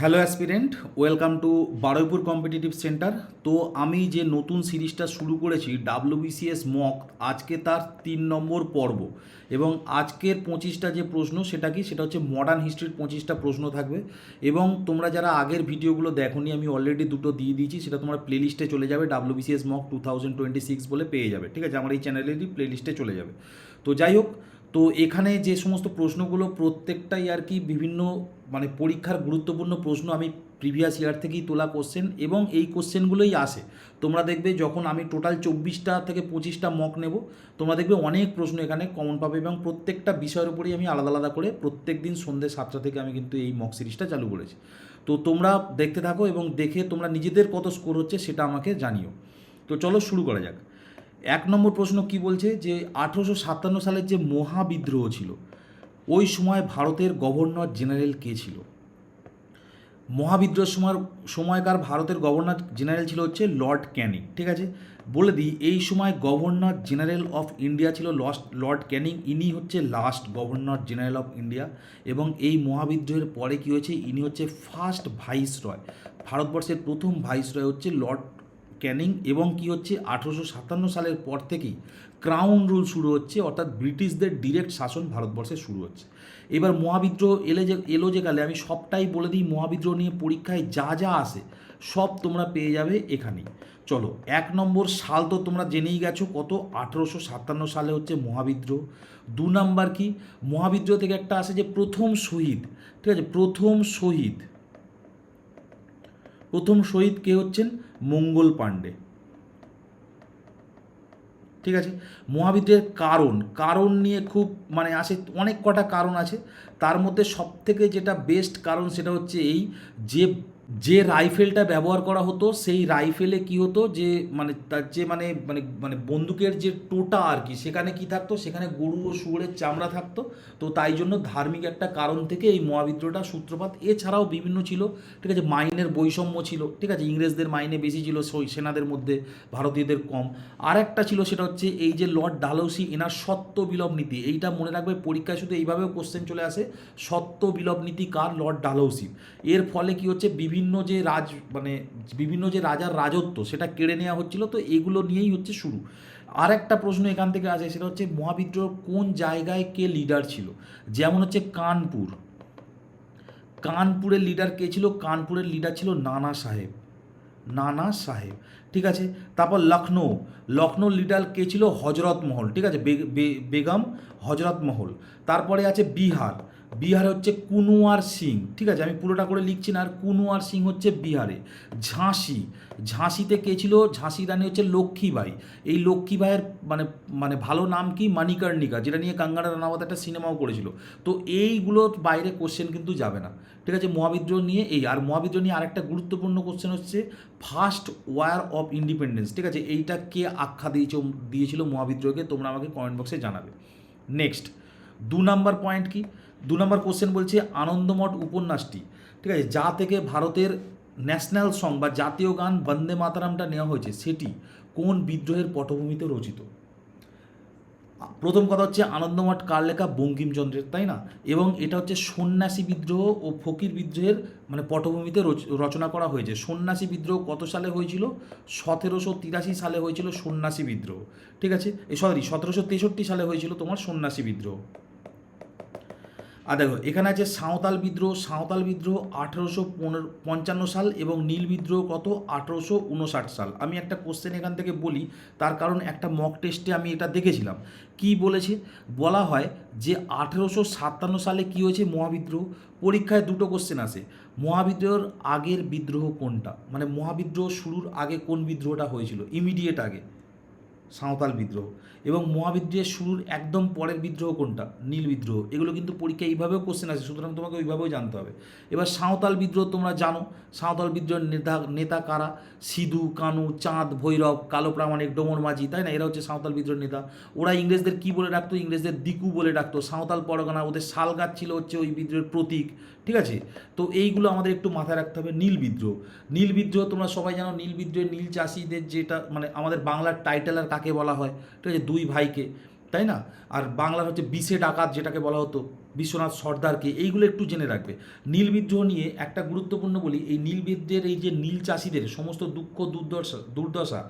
Hello aspirant, welcome to Baruipur competitive centre. তো আমি যে নতুন সিরিজটা শুরু করেছি ডাব্লিউবিসিএস মক, আজকে তার 3 নম্বর পর্ব। এবং আজকের 25টা যে প্রশ্ন সেটা কি, সেটা হচ্ছে মডার্ন হিস্ট্রির 25টা প্রশ্ন থাকবে। এবং তোমরা যারা আগের ভিডিওগুলো দেখোনি, আমি অলরেডি দুটো দিয়ে দিয়েছি, সেটা তোমরা প্লেলিস্টে চলে যাবে, ডাব্লিউবিসিএস মক 2026 বলে পেয়ে যাবে। ঠিক আছে, আমার এই চ্যানেলেরই প্লেলিস্টে চলে যাবে। তো যাই হোক, তো এখানে যে সমস্ত প্রশ্নগুলো প্রত্যেকটাই আর কি বিভিন্ন পরীক্ষার গুরুত্বপূর্ণ প্রশ্ন, আমি প্রিভিয়াস ইয়ার থেকেই তোলা কোশ্চেন, এবং এই কোশ্চেনগুলোই আসে। তোমরা দেখবে যখন আমি টোটাল 24টা থেকে 25টা মক নেব, তোমরা দেখবে অনেক প্রশ্ন এখানে কমন পাবে, এবং প্রত্যেকটা বিষয়ের উপরেই আমি আলাদা আলাদা করে প্রত্যেক দিন সন্ধ্যে 7টা থেকে আমি কিন্তু এই মক সিরিজটা চালু করেছি। তো তোমরা দেখতে থাকো এবং দেখে তোমরা নিজেদের কত স্কোর হচ্ছে সেটা আমাকে জানিও। তো চলো শুরু করা যাক। 1 নম্বর প্রশ্ন কি বলছে, যে 1857 সালের যে মহাবিদ্রোহ ছিল, ওই সময় ভারতের গভর্নর জেনারেল কে ছিল? মহাবিদ্রোহের সময়কার ভারতের গভর্নর জেনারেল ছিল হচ্ছে লর্ড ক্যানিং। ঠিক আছে, বলে দিই, এই সময় গভর্নর জেনারেল অফ ইন্ডিয়া ছিল লর্ড ক্যানিং। ইনি হচ্ছে last governor general of India. এবং এই মহাবিদ্রোহের পরে কী হয়েছে, ইনি হচ্ছে ফার্স্ট ভাইসরয়। ভারতবর্ষের প্রথম ভাইসরয় হচ্ছে লর্ড ক্যানিং। এবং কি হচ্ছে, 1857 সালের পর থেকেই ক্রাউন রুল শুরু হচ্ছে, অর্থাৎ ব্রিটিশদের ডিরেক্ট শাসন ভারতবর্ষে শুরু হচ্ছে। এবার মহাবিদ্রোহ এলো যে কালে, আমি সবটাই বলে দিই, মহাবিদ্রোহ নিয়ে পরীক্ষায় যা যা আসে সব তোমরা পেয়ে যাবে এখানেই। চলো, 1 নম্বর সাল তো তোমরা জেনেই গেছো, কত, 1857 সালে হচ্ছে মহাবিদ্রোহ। 2 নম্বর কি, মহাবিদ্রোহ থেকে একটা আসে যে প্রথম শহীদ। ঠিক আছে, প্রথম শহীদ কে হচ্ছেন, মঙ্গল পাণ্ডে। ঠিক আছে, মহাবিদ্রোহের কারণ নিয়ে খুব আসে, অনেক কটা কারণ আছে। তার মধ্যে সবথেকে যেটা বেস্ট কারণ সেটা হচ্ছে এই, যে যে রাইফেলটা ব্যবহার করা হতো, সেই রাইফেলে কি হতো, যে তার যে বন্দুকের যে টোটা আর কি, সেখানে কি থাকতো, সেখানে গরু ও শুয়োরের চামড়া থাকতো। তো তাই জন্য ধার্মিক একটা কারণ থেকে এই মহাবিদ্রোহটা সূত্রপাত। এছাড়াও বিভিন্ন ছিল। ঠিক আছে, মাইনের বৈষম্য ছিল। ঠিক আছে, ইংরেজদের মাইনে বেশি ছিল সেনাদের মধ্যে, ভারতীয়দের কম। আর একটা ছিল, সেটা হচ্ছে এই যে লর্ড ডালহৌসি, এনার সত্য বিলোপ নীতি। এইটা মনে রাখবে, পরীক্ষায় শুধু এইভাবেও কোশ্চেন চলে আসে, সত্য বিলোপ নীতি কার, লর্ড ডালহৌসি। এর ফলে কি হচ্ছে, বিভিন্ন যে রাজার রাজত্ব সেটা কেড়ে নেওয়া হচ্ছিল। তো এগুলো নিয়েই হচ্ছে শুরু। আর একটা প্রশ্ন এখান থেকে আসে, সেটা হচ্ছে মহাবিদ্রোহ কোন জায়গায় কে লিডার ছিল? যেমন হচ্ছে কানপুরের লিডার কে ছিল? কানপুরের লিডার ছিল নানা সাহেব। ঠিক আছে, তারপর লখনৌ লিডার কে ছিল? হজরত মহল। ঠিক আছে, বেগম হজরত মহল। তারপরে আছে বিহারে হচ্ছে কুনওয়ার সিং। ঠিক আছে, আমি পুরোটা করে লিখছি না, আর কুনওয়ার সিং হচ্ছে বিহারে। ঝাঁসিতে কে ছিল? ঝাঁসি রানী হচ্ছে লক্ষ্মীবাই। এই লক্ষ্মীবাইয়ের ভালো নাম কি? মানিকর্ণিকা, যেটা নিয়ে কাঙ্গনা রানাওয়াত একটা সিনেমাও করেছিল। তো এইগুলোর বাইরে কোশ্চেন কিন্তু যাবে না। ঠিক আছে, মহাবিদ্রোহ নিয়ে এই, আর মহাবিদ্রোহ নিয়ে আরেকটা গুরুত্বপূর্ণ কোশ্চেন হচ্ছে ফার্স্ট ওয়ার অফ ইন্ডিপেন্ডেন্স। ঠিক আছে, এইটা কে আখ্যা দিয়েছিল মহাবিদ্রোহকে? তোমরা আমাকে কমেন্ট বক্সে জানাবে। নেক্সট, 2 নম্বর পয়েন্ট কি, 2 নম্বর কোশ্চেন বলছে আনন্দমঠ উপন্যাসটি, ঠিক আছে, যা থেকে ভারতের ন্যাশনাল সং বা জাতীয় গান বন্দে মাতারামটা নেওয়া হয়েছে, সেটি কোন বিদ্রোহের পটভূমিতে রচিত? প্রথম কথা হচ্ছে, আনন্দমঠ কার লেখা? বঙ্কিমচন্দ্রের, তাই না? এবং এটা হচ্ছে সন্ন্যাসী বিদ্রোহ ও ফকির বিদ্রোহের পটভূমিতে রচনা করা হয়েছে। সন্ন্যাসী বিদ্রোহ কত সালে হয়েছিল? 1783 সালে হয়েছিল সন্ন্যাসী বিদ্রোহ। ঠিক আছে, 1763 সালে হয়েছিল তোমার সন্ন্যাসী বিদ্রোহ। আর দেখো, এখানে আছে সাঁওতাল বিদ্রোহ। 1855 সাল, এবং নীল বিদ্রোহ কত? 1859 সাল। আমি একটা কোশ্চেন এখান থেকে বলি, তার কারণ একটা মক টেস্টে আমি এটা দেখেছিলাম। কি বলেছে, বলা হয় যে 1857 সালে কি হয়েছে, মহাবিদ্রোহ। পরীক্ষায় দুটো কোশ্চেন আসে, মহাবিদ্রোহের আগের বিদ্রোহ কোনটা, মহাবিদ্রোহ শুরুর আগে কোন বিদ্রোহটা হয়েছিল, ইমিডিয়েট আগে, সাঁওতাল বিদ্রোহ। এবং মহাবিদ্রোহের শুরুর একদম পরের বিদ্রোহ কোনটা, নীল বিদ্রোহ। এগুলো কিন্তু পরীক্ষায় এইভাবেও কোশ্চেন আসে, সুতরাং তোমাকে ওইভাবেও জানতে হবে। এবার সাঁওতাল বিদ্রোহ তোমরা জানো, সাঁওতাল বিদ্রোহের নেতা কারা? সিধু কানু, চাঁদ ভৈরব, কালো প্রামাণিক, ডোমর মাঝি, তাই না? এরা হচ্ছে সাঁওতাল বিদ্রোহের নেতা। ওরা ইংরেজদের কি বলে ডাকতো? ইংরেজদের দিকু বলে ডাকতো। সাঁওতাল পরগনা, ওদের শাল গাছ ছিল হচ্ছে ওই বিদ্রোহের প্রতীক। ঠিক আছে, তো এইগুলো আমাদের একটু মাথায় রাখতে হবে। নীল বিদ্রোহ তোমরা সবাই জানো, নীল বিদ্রোহের নীল চাষিদের যেটা আমাদের বাংলার টাইটেল আর কাকে বলা হয়? ঠিক আছে, দুই ভাইকে, তাই না? আর বাংলার হচ্ছে বিশে ডাকাত যেটাকে বলা হতো, বিশ্বনাথ সর্দারকে, এইগুলো একটু জেনে রাখবে। নীল বিদ্রোহ নিয়ে একটা গুরুত্বপূর্ণ বলি, এই নীল বিদ্রোহের এই যে নীল চাষিদের সমস্ত দুঃখ দুর্দশা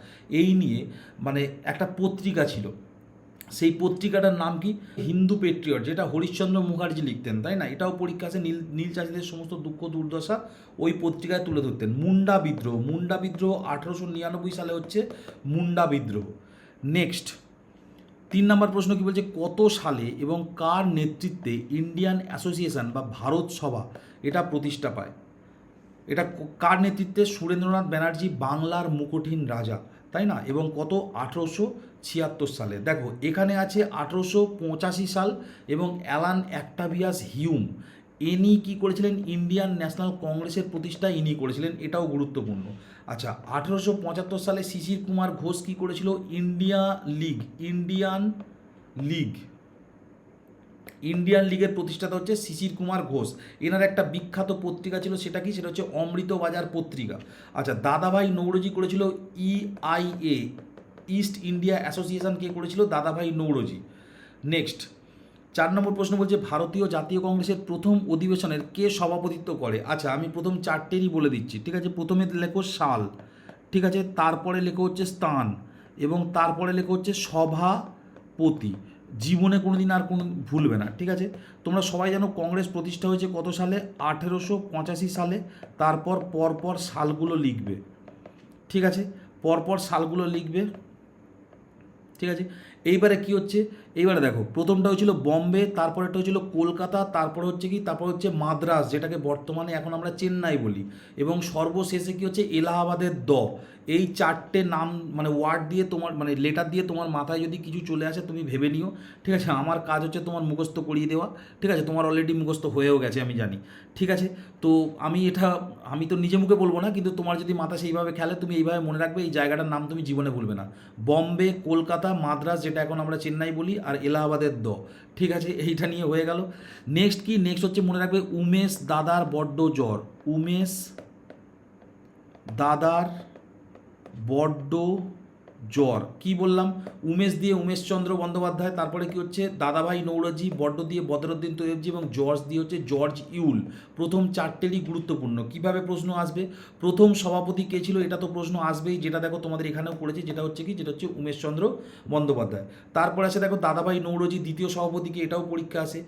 এই নিয়ে মানে একটা পত্রিকা ছিল, সেই পত্রিকাটার নাম কি, হিন্দু পেট্রিয়ট, যেটা হরিশ্চন্দ্র মুখার্জি লিখতেন, তাই না? এটাও পরীক্ষা আছে, নীল নীল চাষিদের সমস্ত দুঃখ দুর্দশা ওই পত্রিকায় তুলে ধরতেন। মুন্ডা বিদ্রোহ 1899 সালে হচ্ছে মুন্ডা বিদ্রোহ। নেক্সট 3 নম্বর প্রশ্ন কি বলছে, কত সালে এবং কার নেতৃত্বে ইন্ডিয়ান অ্যাসোসিয়েশন বা ভারত সভা এটা প্রতিষ্ঠা পায়? এটা কার নেতৃত্বে? সুরেন্দ্রনাথ ব্যানার্জি, বাংলার মুকুটহীন রাজা, তাই না? এবং কত? 1876 সালে। দেখো এখানে আছে 1885 সাল, এবং অ্যালান অ্যাক্টাভিয়াস হিউম ইনি কী করেছিলেন? ইন্ডিয়ান ন্যাশনাল কংগ্রেসের প্রতিষ্ঠা ইনি করেছিলেন, এটাও গুরুত্বপূর্ণ। আচ্ছা, 1875 সালে শিশির কুমার ঘোষ কী করেছিল? ইন্ডিয়ান লিগের প্রতিষ্ঠাতা হচ্ছে শিশির কুমার ঘোষ। এনার একটা বিখ্যাত পত্রিকা ছিল, সেটা কি? সেটা হচ্ছে অমৃত বাজার পত্রিকা। আচ্ছা, দাদাভাই নৌরোজি করেছিল EIA, ইস্ট ইন্ডিয়া অ্যাসোসিয়েশন, কে করেছিল? দাদাভাই নৌরোজি। নেক্সট 4 নম্বর প্রশ্ন বলছে, ভারতীয় জাতীয় কংগ্রেসের প্রথম অধিবেশনের কে সভাপতিত্ব করে? আচ্ছা, আমি প্রথম 4টেরই বলে দিচ্ছি, ঠিক আছে? প্রথমে লেখো সাল, ঠিক আছে? তারপরে লেখো হচ্ছে স্থান, এবং তারপরে লেখো হচ্ছে সভাপতি। জীবনে কোনোদিন আর কোনো ভুলবে না, ঠিক আছে? তোমরা সবাই জানো কংগ্রেস প্রতিষ্ঠা হয়েছে কত সালে? 1885 সালে। তারপর পরপর সালগুলো লিখবে, ঠিক আছে? পরপর সালগুলো লিখবে, ঠিক আছে? এইবারে কি হচ্ছে? এইবারে দেখো, প্রথমটা হচ্ছিল বম্বে, তারপরেটা হচ্ছিল কলকাতা, তারপরে হচ্ছে কি, তারপর হচ্ছে মাদ্রাস, যেটাকে বর্তমানে এখন আমরা চেন্নাই বলি, এবং সর্বশেষে কি হচ্ছে? এলাহাবাদের এই 4টে নাম মানে ওয়ার্ড দিয়ে তোমার মানে লেটার দিয়ে তোমার মাথায় যদি কিছু চলে আসে তুমি ভেবে নিও, ঠিক আছে? আমার কাজ হচ্ছে তোমার মুখস্থ করিয়ে দেওয়া, ঠিক আছে? তোমার অলরেডি মুখস্থ হয়েও গেছে আমি জানি, ঠিক আছে? তো আমি তো নিজে মুখে বলবো না, কিন্তু তোমার যদি মাথা সেইভাবে খেলে তুমি এইভাবে মনে রাখবে, এই জায়গাটার নাম তুমি জীবনে ভুলবে না। বম্বে, কলকাতা, মাদ্রাস, যেটা এখন আমরা চেন্নাই বলি, আর এলাহাবাদের ঠিক আছে? এইটা নিয়ে হয়ে গেল। নেক্সট কি? নেক্সট হচ্ছে মনে রাখবে, উমেশ দাদার বড্ড জ্বর। উমেশ দাদার বড্ড জ্বর, কি বললাম? উমেশ দিয়ে উমেশচন্দ্র বন্দ্যোপাধ্যায়, তারপরে কি হচ্ছে? দাদাভাই নৌরোজি, বড্ড দিয়ে বদরুদ্দিন তৈয়বজি, এবং জর্জ দিয়ে হচ্ছে জর্জ ইউল। প্রথম 4টেরই গুরুত্বপূর্ণ। কিভাবে প্রশ্ন আসবে? প্রথম সভাপতি কে ছিল? এটা তো প্রশ্ন আসবেই, যেটা দেখো তোমাদের এখানেও পড়েছে, যেটা হচ্ছে কি? যেটা হচ্ছে উমেশচন্দ্র বন্দ্যোপাধ্যায়। তারপরে আসে দেখো দাদাভাই নৌরোজি, দ্বিতীয় সভাপতি কি? এটাও পরীক্ষা আসে।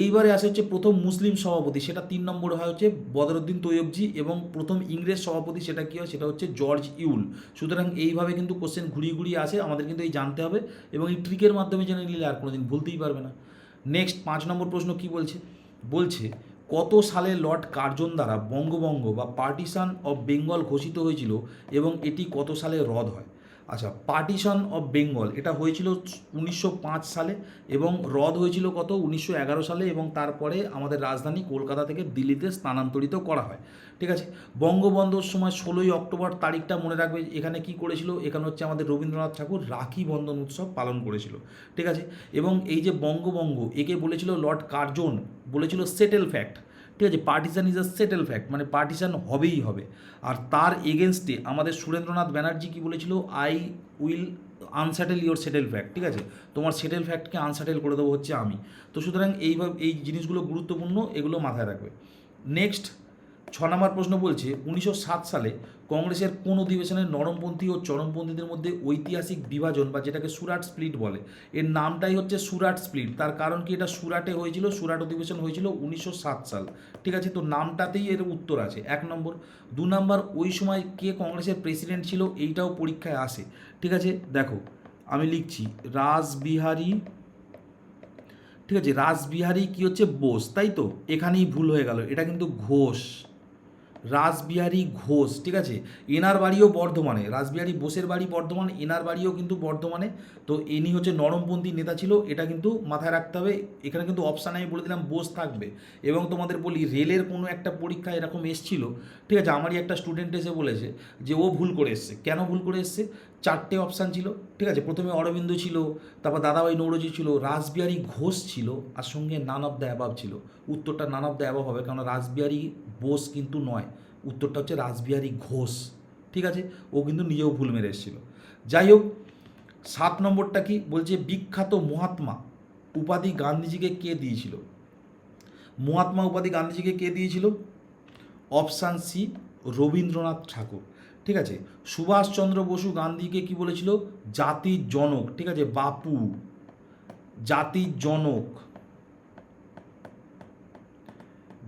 এইবারে আসে হচ্ছে প্রথম মুসলিম সভাপতি, সেটা 3 নম্বরে হয় হচ্ছে বদরুদ্দিন তৈয়বজি, এবং প্রথম ইংরেজ সভাপতি সেটা কী হয়? সেটা হচ্ছে জর্জ ইউল। সুতরাং এইভাবে কিন্তু কোশ্চেন ঘুরিয়ে ঘুরিয়ে আসে, আমাদের কিন্তু এই জানতে হবে, এবং এই ট্রিকের মাধ্যমে জেনে নিলে আর কোনোদিন ভুলতেই পারবে না। নেক্সট 5 নম্বর প্রশ্ন কি বলছে? বলছে, কত সালে লর্ড কার্জন দ্বারা বঙ্গভঙ্গ বা পার্টিশন অফ বেঙ্গল ঘোষিত হয়েছিল, এবং এটি কত সালে রদ হয়? আচ্ছা, পার্টিশন অফ বেঙ্গল এটা হয়েছিল 1905 সালে, এবং রদ হয়েছিল কত? 1911 সালে, এবং তারপরে আমাদের রাজধানী কলকাতা থেকে দিল্লিতে স্থানান্তরিত করা হয়, ঠিক আছে? বঙ্গবন্ধুর সময় 16ই অক্টোবর তারিখটা মনে রাখবে, এখানে কি করেছিল? এখানে হচ্ছে আমাদের রবীন্দ্রনাথ ঠাকুর রাখি বন্ধন উৎসব পালন করেছিল, ঠিক আছে? এবং এই যে বঙ্গভঙ্গ, একে বলেছিল লর্ড কার্জন, বলেছিল সেটেল ফ্যাক্ট, ঠিক আছে? Partition is a settle fact, মানে পার্টিশন হবেই হবে। আর তার এগেনস্টে আমাদের সুরেন্দ্রনাথ ব্যানার্জি কি বলেছিল? I will unsettle your settle fact, ঠিক আছে? তোমার সেটেল ফ্যাক্টকে আনসেটেল করে দেবো হচ্ছে আমি। তো সুতরাং এইভাবে এই জিনিসগুলো গুরুত্বপূর্ণ, এগুলো মাথায় রাখবে। নেক্সট 6 নম্বর প্রশ্ন বলছে, 1907 সালে কংগ্রেসের কোন অধিবেশনে নরমপন্থী ও চরমপন্থীদের মধ্যে ঐতিহাসিক বিভাজন বা যেটাকে সুরাট স্প্লিট বলে, এর নামটাই হচ্ছে সুরাট স্প্লিট। তার কারণ কি? এটা সুরাটে হয়েছিল, সুরাট অধিবেশন হয়েছিল 1907 সাল, ঠিক আছে? তো নামটাতেই এর উত্তর আছে 1 নম্বর। 2 নম্বর, ওই সময় কে কংগ্রেসের প্রেসিডেন্ট ছিল? এইটাও পরীক্ষায় আসে, ঠিক আছে? দেখো আমি লিখছি রাসবিহারী, ঠিক আছে? রাসবিহারী কি হচ্ছে? বোস, তাই তো? এখানেই ভুল হয়ে গেল, এটা কিন্তু ঘোষ, রাসবিহারী ঘোষ, ঠিক আছে? এনার বাড়িও বর্ধমানে, রাসবিহারী বোসের বাড়ি বর্ধমান, এনার বাড়িও কিন্তু বর্ধমানে। তো ইনি হচ্ছে নরমপন্থী নেতা ছিল, এটা কিন্তু মাথায় রাখতে হবে। এখানে কিন্তু অপশানে আমি বলে দিলাম বোস থাকবে। এবং তোমাদের বলি, রেলের কোনো একটা পরীক্ষা এরকম এসছিল, ঠিক আছে? আমারই একটা স্টুডেন্ট এসে বলেছে যে ও ভুল করে এসছে। কেন ভুল করে এসছে? 4টে অপশান ছিল, ঠিক আছে? প্রথমে অরবিন্দ ছিল, তারপর দাদাভাই নৌরোজি ছিল, রাসবিহারী ঘোষ ছিল, আর সঙ্গে নান অফ দ্য অ্যাবাভ ছিল। উত্তরটা নান অফ দ্য অ্যাবাভ হবে, কারণ রাসবিহারী বোস কিন্তু নয়, উত্তরটা হচ্ছে রাসবিহারী ঘোষ, ঠিক আছে? ও কিন্তু নিজেও ভুল মেরে এসেছিল। যাই হোক, 7 নম্বরটা কি বলছে? বিখ্যাত মহাত্মা উপাধি গান্ধীজিকে কে দিয়েছিল? মহাত্মা উপাধি গান্ধীজিকে কে দিয়েছিল? অপশান সি, রবীন্দ্রনাথ ঠাকুর। ঠিক আছে। সুভাষচন্দ্র বসু গান্ধীকে কি বলেছিল? জাতির জনক। ঠিক আছে, বাপু, জাতির জনক।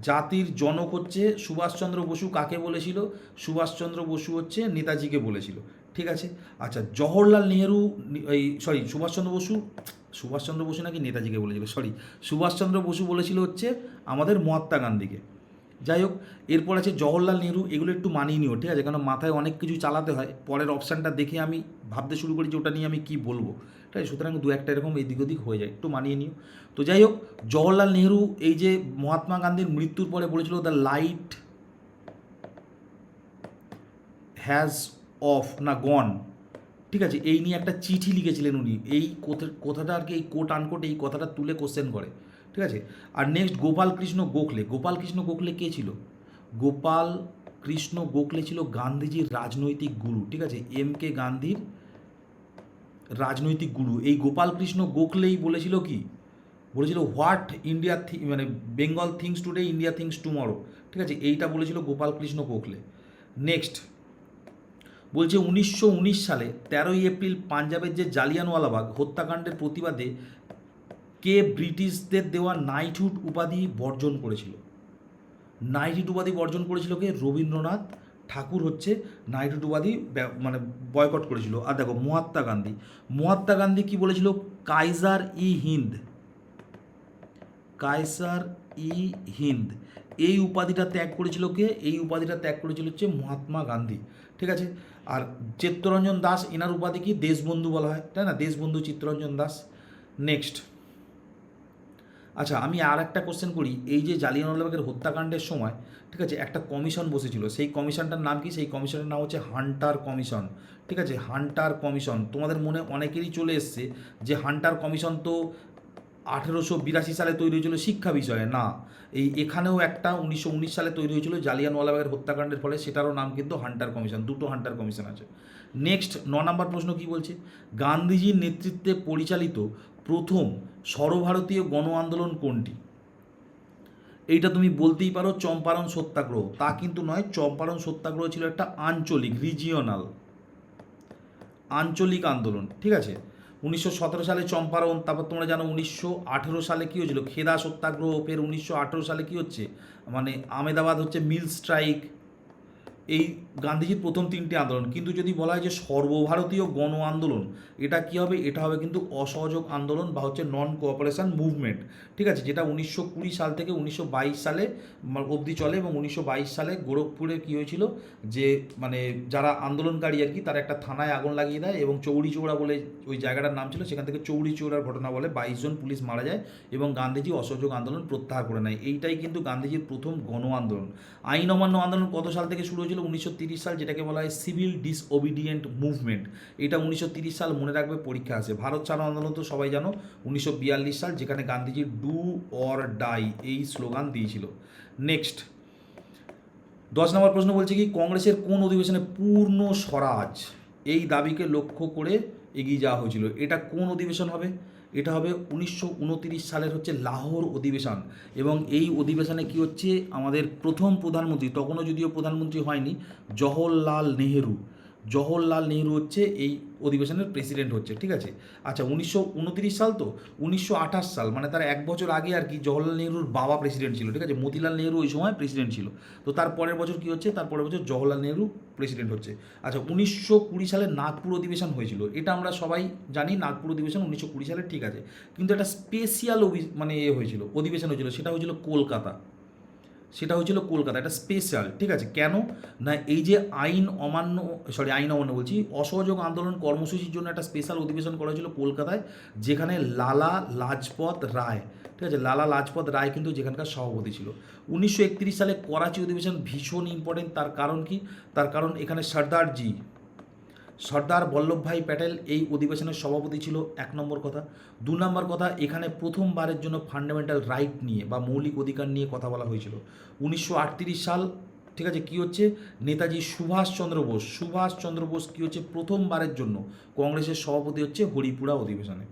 জাতির জনক হচ্ছে সুভাষচন্দ্র বসু। কাকে বলেছিল? সুভাষচন্দ্র বসু হচ্ছে নেতাজিকে বলেছিল। ঠিক আছে। আচ্ছা, জওহরলাল নেহেরু, এই সরি সুভাষচন্দ্র বসু নাকি নেতাজিকে বলেছিল, সরি, সুভাষচন্দ্র বসু বলেছিল হচ্ছে আমাদের মহাত্মা গান্ধীকে। যাই হোক, এরপর আছে জওহরলাল নেহেরু। এগুলো একটু মানিয়ে নিও, ঠিক আছে, কারণ মাথায় অনেক কিছু চালাতে হয়, পরের অপশানটা দেখে আমি ভাবতে শুরু করি যে ওটা নিয়ে আমি কী বলবো। ঠিক আছে, সুতরাং দু একটা এরকম এদিক ওদিক হয়ে যায়, একটু মানিয়ে নিও। তো যাই হোক, জওহরলাল নেহেরু এই যে মহাত্মা গান্ধীর মৃত্যুর পরে বলেছিল দ্য লাইট হ্যাজ অফ না গন, ঠিক আছে, এই নিয়ে একটা চিঠি লিখেছিলেন উনি। এই কথাটা আর কি, এই কোট আনকোট এই কথাটা তুলে কোশ্চেন করে। ঠিক আছে। আর নেক্সট গোপাল কৃষ্ণ গোখলে। গোপাল কৃষ্ণ গোখলে কে ছিল? গোপাল কৃষ্ণ গোখলে ছিল গান্ধীজির রাজনৈতিক গুরু। ঠিক আছে, এম কে গান্ধীর রাজনৈতিক গুরু। এই গোপাল কৃষ্ণ গোখলেই বলেছিল কি? বলেছিল হোয়াট ইন্ডিয়া মানে Bengal things today, India things tomorrow. ঠিক আছে, এইটা বলেছিল গোপাল কৃষ্ণ গোখলে। নেক্সট বলছে 1919 সালে 13ই এপ্রিল পাঞ্জাবের যে জালিয়ানওয়ালাবাগ হত্যাকাণ্ডের প্রতিবাদে কে ব্রিটিশদের দেওয়া নাইটহুড উপাধি বর্জন করেছিল? নাইটহুড উপাধি বর্জন করেছিল কে? রবীন্দ্রনাথ ঠাকুর হচ্ছে নাইটহুড উপাধি মানে বয়কট করেছিল। আর দেখো মহাত্মা গান্ধী, মহাত্মা গান্ধী কি বলেছিল? কাইজার ই হিন্দ, কায়সার ই হিন্দ, এই উপাধিটা ত্যাগ করেছিল কে? এই উপাধিটা ত্যাগ করেছিল হচ্ছে মহাত্মা গান্ধী। ঠিক আছে। আর চিত্তরঞ্জন দাস, এনার উপাধি কি? দেশবন্ধু বলা হয়, তাই না? দেশবন্ধু চিত্তরঞ্জন দাস। নেক্সট, আচ্ছা আমি আর একটা কোশ্চেন করি। এই যে জালিয়ানওয়ালাবাগের হত্যাকাণ্ডের সময়, ঠিক আছে, একটা কমিশন বসেছিল, সেই কমিশনটার নাম কি? সেই কমিশনের নাম হচ্ছে হান্টার কমিশন। ঠিক আছে, হান্টার কমিশন। তোমাদের মনে অনেকেরই চলে এসছে যে হান্টার কমিশন তো 1882 সালে তৈরি হয়েছিল শিক্ষা বিষয়ে। না, এখানেও একটা 1919 সালে তৈরি হয়েছিল জালিয়ানওয়ালাবাগের হত্যাকাণ্ডের ফলে, সেটারও নাম কিন্তু হান্টার কমিশন। দুটো হান্টার কমিশন আছে। নেক্সট 9 নম্বর প্রশ্ন কি বলছে? গান্ধীজির নেতৃত্বে পরিচালিত প্রথম সর্বভারতীয় গণ আন্দোলন কোনটি? এইটা তুমি বলতেই পারো চম্পারণ সত্যাগ্রহ, তা কিন্তু নয়। চম্পারণ সত্যাগ্রহ ছিল একটা আঞ্চলিক, রিজিওনাল, আঞ্চলিক আন্দোলন। ঠিক আছে। 1917 সালে চম্পারণ, তারপর তোমরা জানো 1918 সালে কী হয়েছিল? খেদা সত্যাগ্রহ। ফের 1918 সালে কী হচ্ছে? মানে আমেদাবাদ হচ্ছে মিল স্ট্রাইক। এই গান্ধীজির প্রথম 3টে আন্দোলন। কিন্তু যদি বলা হয় যে সর্বভারতীয় গণ আন্দোলন, এটা কী হবে? এটা হবে কিন্তু অসহযোগ আন্দোলন বা হচ্ছে নন কোঅপারেশন মুভমেন্ট। ঠিক আছে, যেটা 1920 সাল থেকে 1922 সালে অবধি চলে। এবং 1922 সালে গোরখপুরে কী হয়েছিল? যে মানে যারা আন্দোলনকারী আর কি, তারা একটা থানায় আগুন লাগিয়ে দেয় এবং চৌরি চৌড়া বলে ওই জায়গাটার নাম ছিল, সেখান থেকে চৌরি চৌড়ার ঘটনা বলে 22 জন পুলিশ মারা যায় এবং গান্ধীজি অসহযোগ আন্দোলন প্রত্যাহার করে নেয়। এইটাই কিন্তু গান্ধীজির প্রথম গণ আন্দোলন। আইন অমান্য আন্দোলন কত সাল থেকে শুরু হয়েছিল? 1930 সাল, যেটাকে বলা হয় সিভিল ডিসওবিডিয়েন্ট মুভমেন্ট। এটা 1930 সাল, মনে রাখবে, পরীক্ষা আছে। ভারত ছাড়ো আন্দোলন তো সবাই জানো, 1942 সাল, যেখানে গান্ধীজি ডু অর ডাই এই স্লোগান দিয়েছিল। নেক্সট 10 নম্বর প্রশ্ন বলছে কি? কংগ্রেসের কোন অধিবেশনে পূর্ণ স্বরাজ এই দাবিকে লক্ষ্য করে এগিয়ে যাওয়া হয়েছিল? এটা কোন অধিবেশন হবে? এটা হবে 1929 সালের হচ্ছে লাহোর অধিবেশন। এবং এই অধিবেশনে কি হচ্ছে? আমাদের প্রথম প্রধানমন্ত্রী, তখনও যদিও প্রধানমন্ত্রী হয়নি, জওহরলাল নেহেরু, জওহরলাল নেহেরু হচ্ছে এই অধিবেশনের প্রেসিডেন্ট হচ্ছে। ঠিক আছে। আচ্ছা 1929 সাল তো 1928 সাল, মানে তার 1 বছর আগে আর কি জওহরলাল নেহেরুর বাবা প্রেসিডেন্ট ছিল। ঠিক আছে, মতিলাল নেহেরু ওই সময় প্রেসিডেন্ট ছিল। তো তার পরের বছর কী হচ্ছে? তার পরের বছর জওহরলাল নেহেরু প্রেসিডেন্ট হচ্ছে। আচ্ছা 1920 সালে নাগপুর অধিবেশন হয়েছিল। এটা আমরা সবাই জানি, নাগপুর অধিবেশন 1920 সালে। ঠিক আছে, কিন্তু একটা স্পেশিয়াল মানে হয়েছিল, অধিবেশন হয়েছিল, সেটা হয়েছিল কলকাতা। সেটা হয়েছিল কলকাতা, একটা স্পেশাল। ঠিক আছে, কেন না? এই যে আইন অমান্য বলছি, অসহযোগ আন্দোলন কর্মসূচির জন্য একটা স্পেশাল অধিবেশন করা হয়েছিল কলকাতায়, যেখানে লালা লাজপত রায়, ঠিক আছে, লালা লাজপত রায় কিন্তু যেখানকার সভাপতি ছিল। 1931 সালে করাচি অধিবেশন ভীষণ ইম্পর্টেন্ট। তার কারণ কি? তার কারণ এখানে সর্দার বল্লভভাই প্যাটেল এই অধিবেশনের সভাপতি ছিল, 1 নম্বর কথা। 2 নম্বর কথা, এখানে প্রথমবারের জন্য ফান্ডামেন্টাল রাইট নিয়ে বা মৌলিক অধিকার নিয়ে কথা বলা হয়েছিল। 1938 সাল, ঠিক আছে, কী হচ্ছে? নেতাজি সুভাষচন্দ্র বোস কী হচ্ছে? প্রথমবারের জন্য কংগ্রেসের সভাপতি হচ্ছে হরিপুরা অধিবেশনে।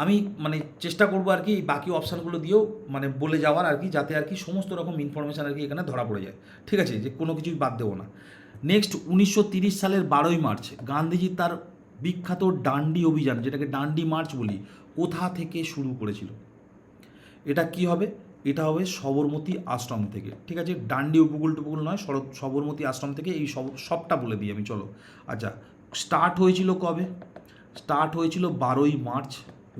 আমি মানে চেষ্টা করবো আর কি এই বাকি অপশানগুলো দিয়েও মানে বলে যাওয়ার আর কি, যাতে আর কি সমস্ত রকম ইনফরমেশান আর কি এখানে ধরা পড়ে যায়, ঠিক আছে, যে কোনো কিছুই বাদ দেবো না। নেক্সট 1930 সালের 12ই মার্চ গান্ধীজি তার বিখ্যাত ডান্ডি অভিযান, যেটাকে ডান্ডি মার্চ বলি, কোথা থেকে শুরু করেছিল? এটা কি হবে? এটা হবে সবরমতী আশ্রম থেকে, ঠিক আছে, ডান্ডি উপকূল টুকুল নয়, সবরমতী আশ্রম থেকে। এই সবটা বলে দিই আমি, চলো। আচ্ছা, স্টার্ট হয়েছিল কবে? স্টার্ট হয়েছিল 12ই মার্চ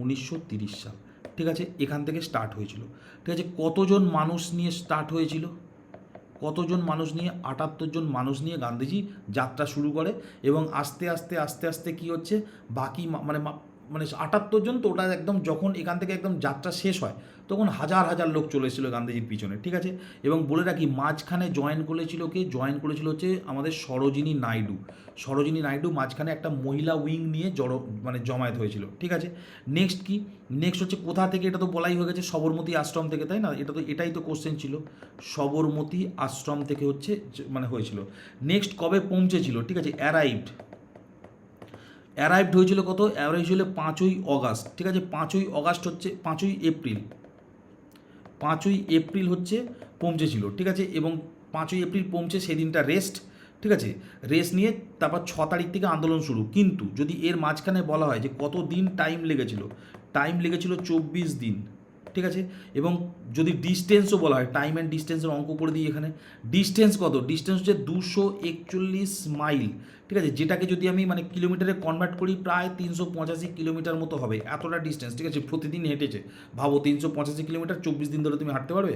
1930 সাল, ঠিক আছে, এখান থেকে স্টার্ট হয়েছিল, ঠিক আছে। কতজন মানুষ নিয়ে স্টার্ট হয়েছিল? কতজন মানুষ নিয়ে? 78 জন মানুষ নিয়ে গান্ধীজি যাত্রা শুরু করে, এবং আস্তে আস্তে আস্তে আস্তে কী হচ্ছে, বাকি মানে মানে 78 জন, তো ওটা একদম যখন এখান থেকে একদম যাত্রা শেষ হয় তখন হাজার হাজার লোক চলে এসেছিলো গান্ধীজির পিছনে, ঠিক আছে। এবং বলে রাখি, মাঝখানে জয়েন করেছিল কে? জয়েন করেছিল হচ্ছে আমাদের সরোজিনী নাইডু। সরোজিনী নাইডু মাঝখানে একটা মহিলা উইং নিয়ে মানে জমায়েত হয়েছিল, ঠিক আছে। নেক্সট কি? নেক্সট হচ্ছে কোথা থেকে? এটা তো বলাই হয়ে গেছে, সবরমতী আশ্রম থেকে, তাই না? এটাই তো কোশ্চেন ছিল, সবরমতী আশ্রম থেকে হচ্ছে মানে হয়েছিল। নেক্সট কবে পৌঁছেছিল? ঠিক আছে, অ্যারাইভড হয়েছিল কত? অ্যারাইভ হয়েছিল 5ই অগাস্ট, ঠিক আছে। 5ই অগাস্ট হচ্ছে 5ই এপ্রিল, 5ই এপ্রিল হচ্ছে পৌঁছেছিল, ঠিক আছে। এবং 5ই এপ্রিল পৌঁছে সেদিনটা রেস্ট, ঠিক আছে, রেস্ট নিয়ে তারপর 6 তারিখ থেকে আন্দোলন শুরু। কিন্তু যদি এর মাঝখানে বলা হয় যে কত দিন টাইম লেগেছিল, টাইম লেগেছিল 24 দিন, ঠিক আছে। এবং যদি ডিস্টেন্সও বলা হয়, টাইম অ্যান্ড ডিস্টেন্সের অঙ্ক করে দিই এখানে। ডিস্টেন্স কত? ডিস্টেন্স হচ্ছে 241 মাইল, ঠিক আছে, যেটাকে যদি আমি মানে কিলোমিটারে কনভার্ট করি প্রায় 385 কিলোমিটার মতো হবে, এতটা ডিস্টেন্স, ঠিক আছে, প্রতিদিন হেঁটেছে। ভাবো 385 কিলোমিটার 24 দিন ধরে তুমি হাঁটতে পারবে?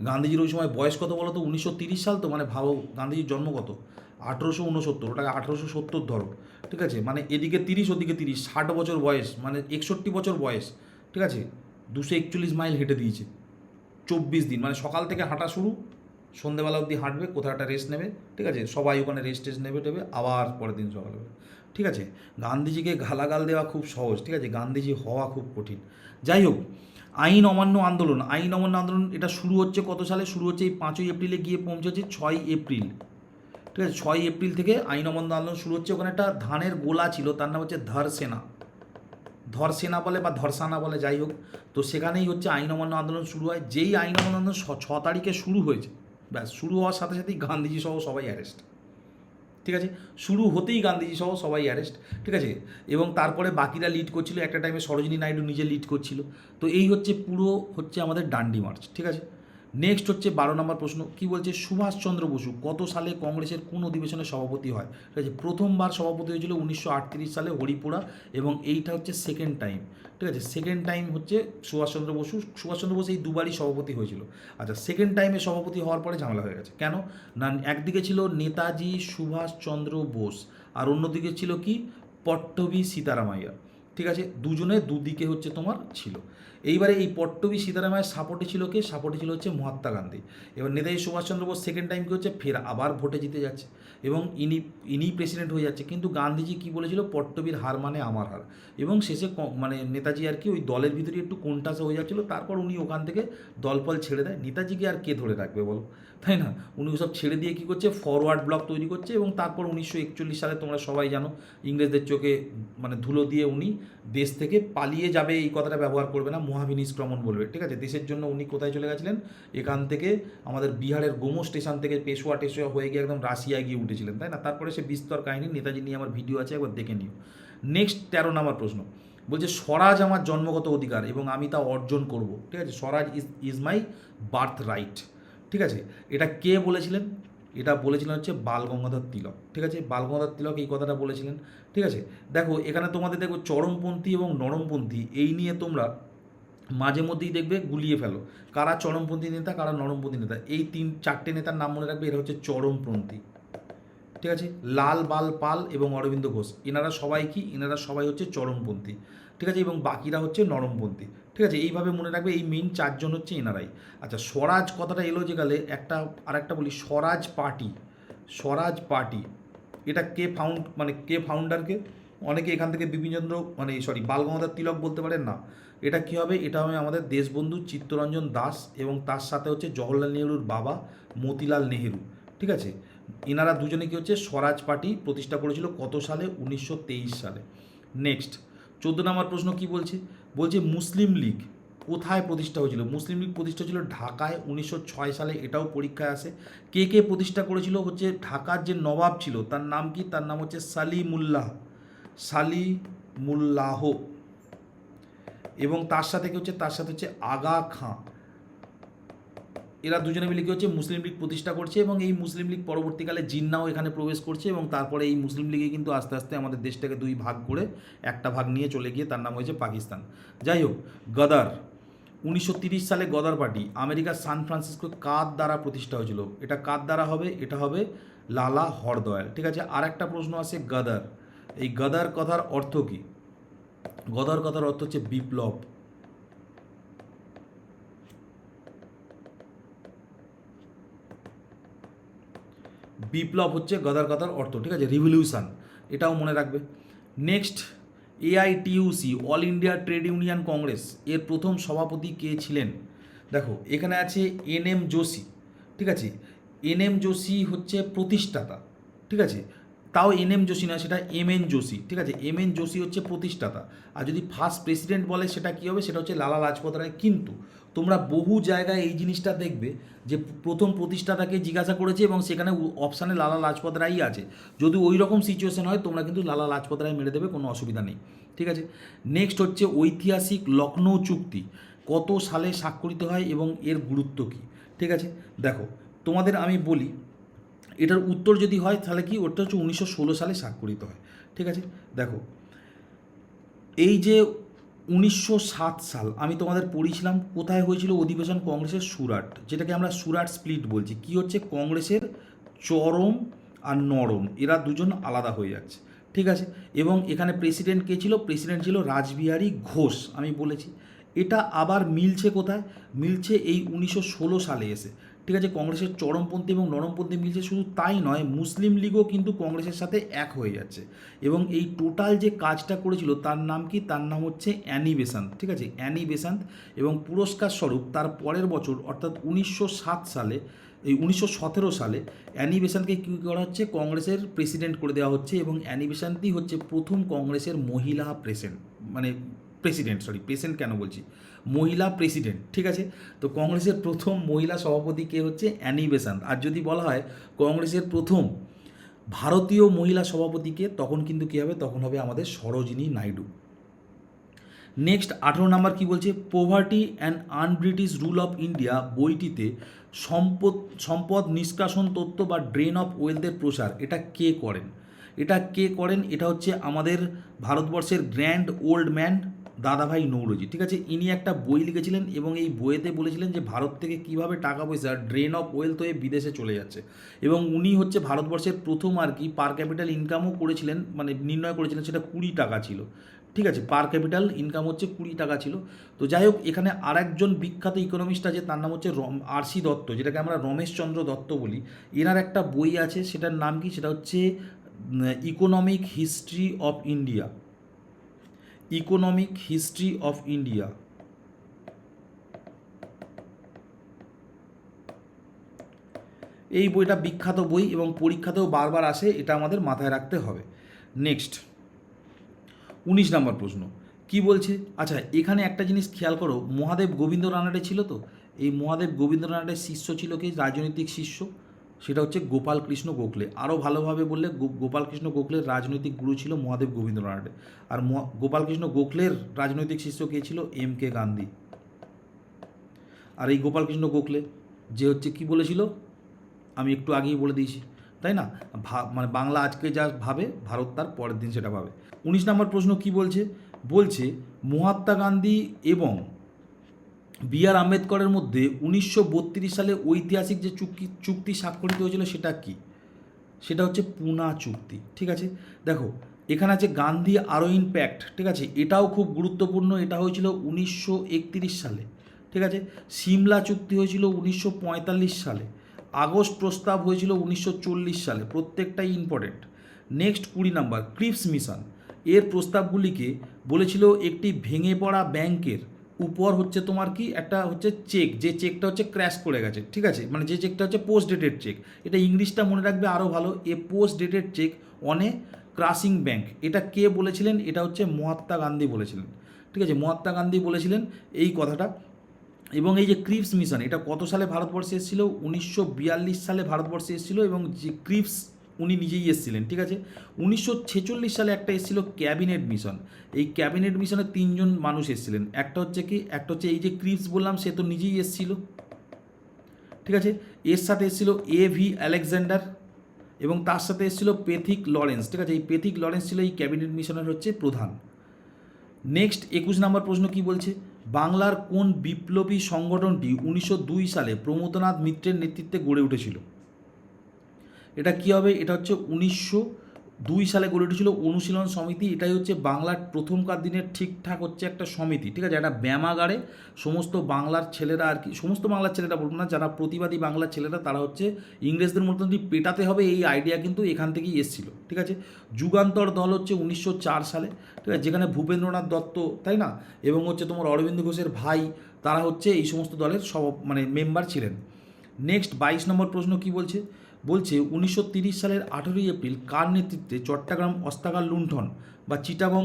গান্ধীজির ওই সময় বয়স কত বলো তো? 1930 সাল, তো মানে ভাবো গান্ধীজির জন্ম কত? 1869, ওটাকে 1870 ধরো, ঠিক আছে, মানে এদিকে 30 ওদিকে 30, 60 বছর বয়স, মানে 61 বছর বয়স, ঠিক আছে। 241 মাইল হেঁটে দিয়েছে 24 দিন, মানে সকাল থেকে হাঁটা শুরু, সন্ধেবেলা অবধি হাঁটবে, কোথাও একটা রেস্ট নেবে, ঠিক আছে, সবাই ওখানে রেস্ট নেবে আবার পরের দিন সকালবেলা, ঠিক আছে। গান্ধীজিকে গালাগাল দেওয়া খুব সহজ, ঠিক আছে, গান্ধীজি হওয়া খুব কঠিন। যাই হোক, আইন অমান্য আন্দোলন, এটা শুরু হচ্ছে কত সালে? শুরু হচ্ছে এই 5ই এপ্রিলে, গিয়ে পৌঁছেছে 6ই এপ্রিল, ঠিক আছে। 6ই এপ্রিল থেকে আইন অমান্য আন্দোলন শুরু হচ্ছে। ওখানে একটা ধানের গোলা ছিল, তার নাম হচ্ছে ধরসেনা বলে বা ধরসানা বলে, যাই হোক, তো সেখানেই হচ্ছে আইন অমান্য আন্দোলন শুরু হয়। যেই আইন অমান্য আন্দোলন 6 তারিখে শুরু হয়েছে, ব্যাস শুরু হওয়ার সাথে সাথেই গান্ধীজি সহ সবাই অ্যারেস্ট, ঠিক আছে, শুরু হতেই গান্ধীজি সহ সবাই অ্যারেস্ট, ঠিক আছে। এবং তারপরে বাকিরা লিড করছিল, একটা টাইমে সরোজিনী নাইডু নিজে লিড করছিল। তো এই হচ্ছে পুরো হচ্ছে আমাদের ডান্ডি মার্চ, ঠিক আছে। নেক্সট হচ্ছে 12 নম্বর প্রশ্ন, কি বলছে? সুভাষচন্দ্র বসু কত সালে কংগ্রেসের কোন অধিবেশনে সভাপতি হয়? ঠিক আছে, প্রথমবার সভাপতি হয়েছিল 1938 সালে হরিপুরা, এবং এইটা হচ্ছে সেকেন্ড টাইম, ঠিক আছে, সেকেন্ড টাইম হচ্ছে সুভাষচন্দ্র বসু এই দুবারই সভাপতি হয়েছিল। আচ্ছা, সেকেন্ড টাইমে সভাপতি হওয়ার পরে ঝামেলা হয়ে গেছে, কেন না? একদিকে ছিল নেতাজি সুভাষচন্দ্র বোস, আর অন্যদিকে ছিল কি? পট্টভি সীতারামাইয়া, ঠিক আছে, দুজনে দুদিকে হচ্ছে তোমার ছিল। এইবারে এই পট্টভি সীতারামাইয়ের সাপোর্টে ছিল কে? সাপোর্টে ছিল হচ্ছে মহাত্মা গান্ধী। এবার নেতাজি সুভাষচন্দ্র বোস সেকেন্ড টাইম কী হচ্ছে? ফের আবার ভোটে জিতে যাচ্ছে, এবং ইনি প্রেসিডেন্ট হয়ে যাচ্ছে। কিন্তু গান্ধীজি কি বলেছিল? পট্টভীর হার মানে আমার হার। এবং শেষে মানে নেতাজি আর কি ওই দলের ভিতরে একটু কোণঠাসা হয়ে যাচ্ছিলো, তারপর উনি ওখান থেকে দলফল ছেড়ে দেয়। নেতাজিকে আর কে ধরে রাখবে বলো, তাই না? উনি ওসব ছেড়ে দিয়ে কী করছে? ফরওয়ার্ড ব্লক তৈরি করছে, এবং তারপর 1941 সালে তোমরা সবাই জানো, ইংরেজদের চোখে মানে ধুলো দিয়ে উনি দেশ থেকে পালিয়ে যাবে, এই কথাটা ব্যবহার করবে না, মহাবিনিষ্ক্রমণ বলবে, ঠিক আছে। দেশের জন্য উনি কোথায় চলে গেছিলেন? এখান থেকে আমাদের বিহারের গোমো স্টেশন থেকে পেশোয়া হয়ে গিয়ে একদম রাশিয়ায় গিয়ে উঠেছিলেন, তাই না? তারপরে সে বিস্তর কাহিনী নেতাজি নিয়ে আমার ভিডিও আছে, একবার দেখে নিও। নেক্সট 13 নম্বর প্রশ্ন বলছে, স্বরাজ আমার জন্মগত অধিকার এবং আমি তা অর্জন করব, ঠিক আছে, স্বরাজ ইজ মাই বার্থ রাইট, ঠিক আছে। এটা কে বলেছিলেন? এটা বলেছিলেন হচ্ছে বাল গঙ্গাধর তিলক, ঠিক আছে, বাল গঙ্গাধর তিলক এই কথাটা বলেছিলেন, ঠিক আছে। দেখো এখানে তোমাদের দেখো চরমপন্থী এবং নরমপন্থী এই নিয়ে তোমরা মাঝে মধ্যেই দেখবে গুলিয়ে ফেলো, কারা চরমপন্থী নেতা কারা নরমপন্থী নেতা। এই 3-4টে নেতার নাম মনে রাখবে, এরা হচ্ছে চরমপন্থী, ঠিক আছে। লাল বাল পাল এবং অরবিন্দ ঘোষ, এনারা সবাই কি? এনারা সবাই হচ্ছে চরমপন্থী, ঠিক আছে, এবং বাকিরা হচ্ছে নরমপন্থী, ঠিক আছে। এইভাবে মনে রাখবে, এই মেইন 4জন হচ্ছে এনারাই। আচ্ছা, স্বরাজ কথাটা এলো যে গেলে আরেকটা বলি, স্বরাজ পার্টি এটা কে ফাউন্ডারকে? অনেকে এখান থেকে বিপিনচন্দ্র বাল গঙ্গাধর তিলক বলতে পারেন না। এটা কী হবে? এটা হবে আমাদের দেশবন্ধু চিত্তরঞ্জন দাস, এবং তার সাথে হচ্ছে জওহরলাল নেহরুর বাবা মতিলাল নেহেরু, ঠিক আছে। এনারা দুজনে কী হচ্ছে? স্বরাজ পার্টি প্রতিষ্ঠা করেছিল কত সালে? 1923 সালে। নেক্সট 14 নম্বর প্রশ্ন কি বলছে? বলছে মুসলিম লীগ কোথায় প্রতিষ্ঠা হয়েছিল? মুসলিম লীগ প্রতিষ্ঠা হয়েছিল ঢাকায় 1906 সালে, এটাও পরীক্ষায় আসে। কে কে প্রতিষ্ঠা করেছিল? হচ্ছে ঢাকার যে নবাব ছিল তার নাম কি? তার নাম হচ্ছে সালিমুল্লাহ, এবং তার সাথে কি হচ্ছে? তার সাথে হচ্ছে আগা খাঁ। এরা দুজনে মিলে কি হচ্ছে? মুসলিম লীগ প্রতিষ্ঠা করছে, এবং এই মুসলিম লীগ পরবর্তীকালে জিন্নাও এখানে প্রবেশ করছে, এবং তারপরে এই মুসলিম লীগে কিন্তু আস্তে আস্তে আমাদের দেশটাকে দুই ভাগ করে একটা ভাগ নিয়ে চলে গিয়ে তার নাম হয়েছে পাকিস্তান। যাই হোক, গদার 1930 সালে গদার পার্টি আমেরিকার সান ফ্রান্সিসকো কার দ্বারা প্রতিষ্ঠা হয়েছিল? এটা কার দ্বারা হবে? এটা হবে লালা হরদয়াল। ঠিক আছে, আর একটা প্রশ্ন আছে গদার। এই গদার কথার অর্থ কি? গদার কথার অর্থ হচ্ছে বিপ্লব। বিপ্লব হচ্ছে গদার কথার অর্থ। ঠিক আছে, রিভলিউশন, এটাও মনে রাখবে। Next, AITUC all India trade union Congress এর প্রথম সভাপতি কে ছিলেন? দেখো এখানে আছে এনএম যোশী। ঠিক আছে, এনএম যোশী হচ্ছে প্রতিষ্ঠাতা। ঠিক আছে, তাও এনএম যোশী না, সেটা এমএন যোশী। ঠিক আছে, এমএন যোশী হচ্ছে প্রতিষ্ঠাতা। আর যদি ফার্স্ট প্রেসিডেন্ট বলে সেটা কী হবে? সেটা হচ্ছে লালা লাজপত রায়। কিন্তু তোমরা বহু জায়গায় এই জিনিসটা দেখবে যে প্রথম প্রতিষ্ঠাতাকে জিজ্ঞাসা করেছে এবং সেখানে অপশানে লালা লাজপত রায়ই আছে। যদি ওই রকম সিচুয়েশন হয় তোমরা কিন্তু লালা লাজপত রায় মেরে দেবে, কোনো অসুবিধা নেই। ঠিক আছে, নেক্সট হচ্ছে ঐতিহাসিক লখনৌ চুক্তি কত সালে স্বাক্ষরিত হয় এবং এর গুরুত্ব কী? ঠিক আছে, দেখো তোমাদের আমি বলি, এটার উত্তর যদি হয় তাহলে কি? ওটা হচ্ছে 1916 সালে স্বাক্ষরিত হয়। ঠিক আছে, দেখো এই যে 1907 সাল আমি তোমাদের পড়িয়েছিলাম, কোথায় হয়েছিল অধিবেশন? কংগ্রেসের সুরাট, যেটাকে আমরা সুরাট স্প্লিট বলছি। কি হচ্ছে? কংগ্রেসের চরম আর নরম এরা দুজন আলাদা হয়ে যাচ্ছে। ঠিক আছে, এবং এখানে প্রেসিডেন্ট কে ছিল? প্রেসিডেন্ট ছিল রাসবিহারী ঘোষ, আমি বলেছি। এটা আবার মিলছে কোথায়? মিলছে এই 1916 সালে এসে। ঠিক আছে, কংগ্রেসের চরমপন্থী এবং নরমপন্থী মিলছে। শুধু তাই নয়, মুসলিম লীগও কিন্তু কংগ্রেসের সাথে এক হয়ে যাচ্ছে, এবং এই টোটাল যে কাজটা করেছিল তার নাম কি? তার নাম হচ্ছে অ্যানি বেসান্ত। ঠিক আছে, অ্যানি বেসান্ত। এবং পুরস্কার স্বরূপ তার পরের বছর অর্থাৎ 1907 সালে, এই 1917 সালে অ্যানি বেসান্তকে কী করা হচ্ছে? কংগ্রেসের প্রেসিডেন্ট করে দেওয়া হচ্ছে, এবং অ্যানি বেসান্তই হচ্ছে প্রথম কংগ্রেসের মহিলা প্রেসিডেন্ট কেন বলছি? মহিলা প্রেসিডেন্ট। ঠিক আছে, তো কংগ্রেসের প্রথম মহিলা সভাপতি কে হচ্ছে? Annie Besant. আর যদি বলা হয় কংগ্রেসের প্রথম ভারতীয় মহিলা সভাপতিকে, তখন কিন্তু কী হবে? তখন হবে আমাদের সরোজিনী নাইডু। নেক্সট 18 নাম্বার কি বলছে? Poverty and un-British rule of India বইটিতে সম্পদ নিষ্কাশন তত্ত্ব বা ড্রেন অফ ওয়েলথের প্রসার এটা কে করেন? এটা হচ্ছে আমাদের ভারতবর্ষের গ্র্যান্ড ওল্ড ম্যান দাদাভাই নৌরোজি। ঠিক আছে, ইনি একটা বই লিখেছিলেন এবং এই বইয়েতে বলেছিলেন যে ভারত থেকে কিভাবে টাকা পয়সা ড্রেন অফ ওয়েলথ হয়ে বিদেশে চলে যাচ্ছে, এবং উনি হচ্ছে ভারতবর্ষের প্রথম আর কি পার ক্যাপিটাল ইনকামও করেছিলেন, মানে নির্ণয় করেছিলেন, সেটা 20 টাকা ছিল। ঠিক আছে, পার ক্যাপিটাল ইনকাম হচ্ছে 20 টাকা ছিল। তো যাই হোক, এখানে আরেকজন বিখ্যাত ইকোনমিস্ট আছে, তার নাম হচ্ছে আরসি দত্ত, যেটাকে আমরা রমেশচন্দ্র দত্ত বলি। এনার একটা বই আছে, সেটার নাম কি? সেটা হচ্ছে economic history of India. Economic history of India. এই বইটা বিখ্যাত বই এবং পরীক্ষাতেও বারবার আসে, এটা আমাদের মাথায় রাখতে হবে। নেক্সট 19 নম্বর প্রশ্ন কি বলছে? আচ্ছা, এখানে একটা জিনিস খেয়াল করো, মহাদেব গোবিন্দ রানাডে ছিল তো। এই মহাদেব গোবিন্দ রানাডের শিষ্য ছিল কি? রাজনৈতিক শিষ্য, সেটা হচ্ছে গোপাল কৃষ্ণ গোখলে। আরও ভালোভাবে বললে গোপাল কৃষ্ণ গোখলের রাজনৈতিক গুরু ছিল মহাদেব গোবিন্দ রানাডে। আর গোপাল কৃষ্ণ গোখলের রাজনৈতিক শিষ্য কে ছিল? এম.কে. গান্ধী। আর এই গোপাল কৃষ্ণ গোখলে যে হচ্ছে কি বলেছিল, আমি একটু আগেই বলে দিয়েছি, তাই না? মানে বাংলা আজকে যা ভাবে, ভারত তার পরের দিন সেটা ভাবে। 19 নম্বর প্রশ্ন কি বলছে? বলছে মহাত্মা গান্ধী এবং বি.আর. আম্বেদকরের মধ্যে 1932 সালে ঐতিহাসিক যে চুক্তি স্বাক্ষরিত হয়েছিল সেটা কি? সেটা হচ্ছে পুনা চুক্তি। ঠিক আছে, দেখো এখানে আছে গান্ধী আরোইন প্যাক্ট। ঠিক আছে, এটাও খুব গুরুত্বপূর্ণ, এটা হয়েছিল 1931 সালে। ঠিক আছে, সিমলা চুক্তি হয়েছিল 1945 সালে। আগস্ট প্রস্তাব হয়েছিল 1940 সালে। প্রত্যেকটাই important. Next 20 number Cripps mission এর প্রস্তাবগুলিকে বলেছিল একটি ভেঙে পড়া ব্যাংকের উপর হচ্ছে তোমার কি একটা হচ্ছে চেক, যে চেকটা হচ্ছে ক্র্যাশ করে গেছে। ঠিক আছে, মানে যে চেকটা হচ্ছে পোস্ট ডেটেড চেক। এটা ইংলিশটা মনে রাখবে আরও ভালো, a post dated cheque on a crashing bank. এটা কে বলেছিলেন? এটা হচ্ছে মহাত্মা গান্ধী বলেছিলেন। ঠিক আছে, মহাত্মা গান্ধী বলেছিলেন এই কথাটা। এবং এই যে ক্রিপস মিশন, এটা কত সালে ভারতবর্ষে এসেছিল? 1942 সালে ভারতবর্ষে এসেছিল, এবং যে ক্রিপস উনি নিজেই এসেছিলেন। ঠিক আছে, 1946 সালে একটা এসেছিল ক্যাবিনেট মিশন। এই ক্যাবিনেট মিশনে 3জন মানুষ এসেছিলেন। একটা হচ্ছে কি, একটা হচ্ছে এই যে ক্রিপস বললাম, সে তো নিজেই এসেছিল। ঠিক আছে, এর সাথে এসেছিল A.V. আলেকজান্ডার, এবং তার সাথে এসেছিল পেথিক লরেন্স। ঠিক আছে, এই পেথিক লরেন্স ছিল এই ক্যাবিনেট মিশনের হচ্ছে প্রধান। নেক্সট 21 নম্বর প্রশ্ন কি বলছে? বাংলার কোন বিপ্লবী সংগঠনটি 1902 সালে প্রমথনাথ মিত্রের নেতৃত্বে গড়ে উঠেছিল? এটা কি হবে? এটা হচ্ছে 1902 সালে গড়ে উঠেছিল অনুশীলন সমিতি। এটাই হচ্ছে বাংলার প্রথমকার দিনের ঠিকঠাক হচ্ছে একটা সমিতি। ঠিক আছে, একটা ব্যায়ামাগারে সমস্ত বাংলার ছেলেরা, আর কি সমস্ত বাংলার ছেলেরা বলবো না, যারা প্রতিবাদী বাংলার ছেলেরা, তারা হচ্ছে ইংরেজদের মতন পেটাতে হবে, এই আইডিয়া কিন্তু এখান থেকেই এসেছিল। ঠিক আছে, যুগান্তর দল হচ্ছে 1904 সালে। ঠিক আছে, যেখানে ভূপেন্দ্রনাথ দত্ত, তাই না, এবং হচ্ছে তোমার অরবিন্দ ঘোষের ভাই, তারা হচ্ছে এই সমস্ত দলের মেম্বার ছিলেন। নেক্সট 22 নম্বর প্রশ্ন কি বলছে? বলছে 1930 সালের 18ই এপ্রিল কার নেতৃত্বে চট্টগ্রাম অস্ত্রাগার লুণ্ঠন বা চিটাগং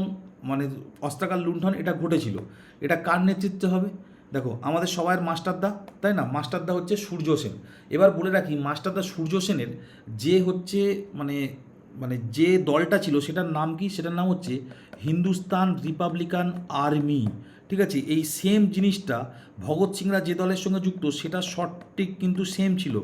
অস্ত্রাগার লুণ্ঠন এটা ঘটেছিল? এটা কার নেতৃত্বে হবে? দেখো, আমাদের সবার মাস্টারদা, তাই না, মাস্টারদা হচ্ছে সূর্য সেন। এবার বলে রাখি, মাস্টারদা সূর্য সেনের যে হচ্ছে মানে মানে যে দলটা ছিল সেটার নাম কি? সেটার নাম হচ্ছে হিন্দুস্তান রিপাবলিকান আর্মি। ঠিক আছে, এই সেম জিনিসটা ভগৎ সিংরা যে দলের সঙ্গে যুক্ত সেটা সঠিক কিন্তু সেম ছিল,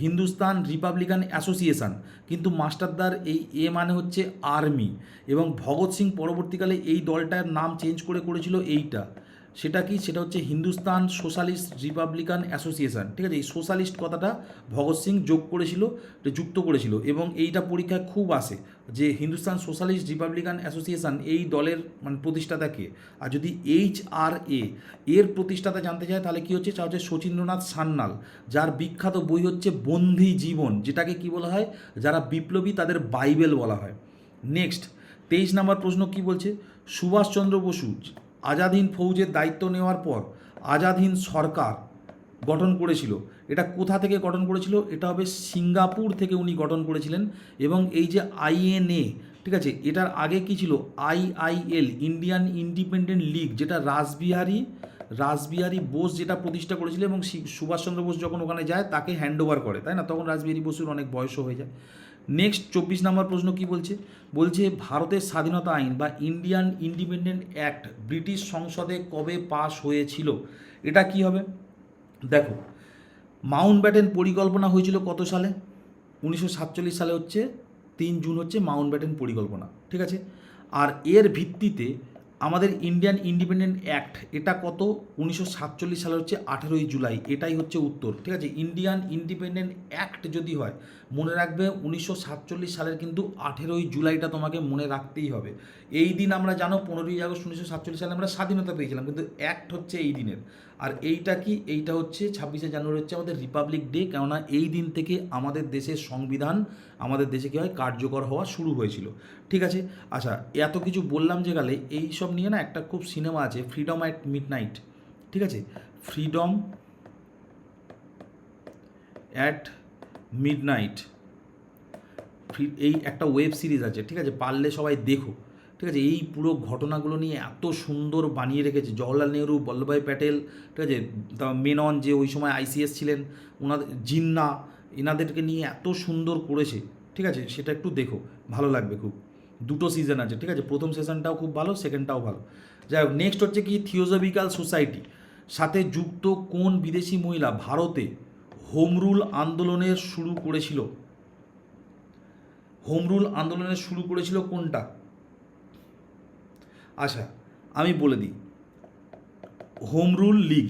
হিন্দুস্তান রিপাবলিকান অ্যাসোসিয়েশন। কিন্তু মাস্টারদার এই মানে হচ্ছে আর্মি, এবং ভগৎ সিং পরবর্তীকালে এই দলটার নাম চেঞ্জ করেছিল এইটা। সেটা কি? সেটা হচ্ছে হিন্দুস্তান সোশ্যালিস্ট রিপাবলিকান অ্যাসোসিয়েশন। ঠিক আছে, এই সোশ্যালিস্ট কথাটা ভগৎ সিং যুক্ত করেছিল, এবং এইটা পরীক্ষায় খুব আসে যে হিন্দুস্তান সোশ্যালিস্ট রিপাবলিকান অ্যাসোসিয়েশন এই দলের প্রতিষ্ঠাতা কে। আর যদি HRA এর প্রতিষ্ঠাতা জানতে চায় তাহলে কি হচ্ছে, তা হচ্ছে শচীন্দ্রনাথ সান্যাল, যার বিখ্যাত বই হচ্ছে বন্দী জীবন, যেটাকে কি বলা হয়, যারা বিপ্লবী তাদের বাইবেল বলা হয়। নেক্সট 23 নম্বর প্রশ্ন কি বলছে? সুভাষচন্দ্র বসু আজাদ হিন্দ ফৌজের দায়িত্ব নেওয়ার পর আজাদ হিন্দ সরকার গঠন করেছিল। এটা কোথা থেকে গঠন করেছিল? এটা হবে সিঙ্গাপুর থেকে উনি গঠন করেছিলেন। এবং এই যে INA, ঠিক আছে, এটার আগে কি ছিল? IIL, ইন্ডিয়ান ইন্ডিপেন্ডেন্ট লিগ, যেটা রাসবিহারী বোস যেটা প্রতিষ্ঠা করেছিল, এবং সুভাষচন্দ্র বোস যখন ওখানে যায় তাকে হ্যান্ড ওভার করে, তাই না, তখন রাসবিহারী বসুর অনেক বয়সও হয়ে যায়। নেক্সট 24 নম্বর প্রশ্ন কি বলছে? বলছে ভারতের স্বাধীনতা আইন বা ইন্ডিয়ান ইন্ডিপেন্ডেন্ট অ্যাক্ট ব্রিটিশ সংসদে কবে পাস হয়েছিল? এটা কি হবে? দেখো, মাউন্টব্যাটেন পরিকল্পনা হয়েছিল কত সালে? 1947 সালে হচ্ছে 3 জুন হচ্ছে মাউন্টব্যাটেন পরিকল্পনা। ঠিক আছে, আর এর ভিত্তিতে আমাদের ইন্ডিয়ান ইন্ডিপেন্ডেন্ট অ্যাক্ট এটা কত? 1947 সালে হচ্ছে 18ই জুলাই। এটাই হচ্ছে উত্তর। ঠিক আছে, ইন্ডিয়ান ইন্ডিপেন্ডেন্ট অ্যাক্ট যদি হয়, মনে রাখবে 1947 সালের কিন্তু 18ই জুলাইটা তোমাকে মনে রাখতেই হবে। এই দিন আমরা জানো 15ই আগস্ট 1947 সালে আমরা স্বাধীনতা পেয়েছিলাম, কিন্তু অ্যাক্ট হচ্ছে এই দিনের। আর এইটা কি? এইটা হচ্ছে 26শে জানুয়ারি হচ্ছে আমাদের রিপাবলিক ডে, কেননা এই দিন থেকে আমাদের দেশের সংবিধান আমাদের দেশে কী হয়, কার্যকর হওয়া শুরু হয়েছিল। ঠিক আছে, আচ্ছা, এত কিছু বললাম যে গেলে, এই সব নিয়ে না একটা খুব সিনেমা আছে, ফ্রিডম অ্যাট মিডনাইট। ঠিক আছে, ফ্রিডম অ্যাট মিডনাইট, এই একটা ওয়েব সিরিজ আছে। ঠিক আছে, পারলে সবাই দেখো। ঠিক আছে, এই পুরো ঘটনাগুলো নিয়ে এত সুন্দর বানিয়ে রেখেছে জওহরলাল নেহরু, বল্লভভাই প্যাটেল, ঠিক আছে, মেনন যে ওই সময় ICS ছিলেন, ওনাদের জিন্না, এনাদেরকে নিয়ে এত সুন্দর করেছে। ঠিক আছে, সেটা একটু দেখো, ভালো লাগবে খুব। 2টো সিজন আছে। ঠিক আছে, প্রথম সিজনটাও খুব ভালো, সেকেন্ডটাও ভালো। যাই হোক, নেক্সট হচ্ছে কি, থিওজফিক্যাল সোসাইটি সাথে যুক্ত কোন বিদেশি মহিলা ভারতে হোম রুল আন্দোলনের শুরু করেছিল? হোম রুল আন্দোলনের শুরু করেছিল কোনটা? আচ্ছা, আমি বলে দিই, হোম রুল লিগ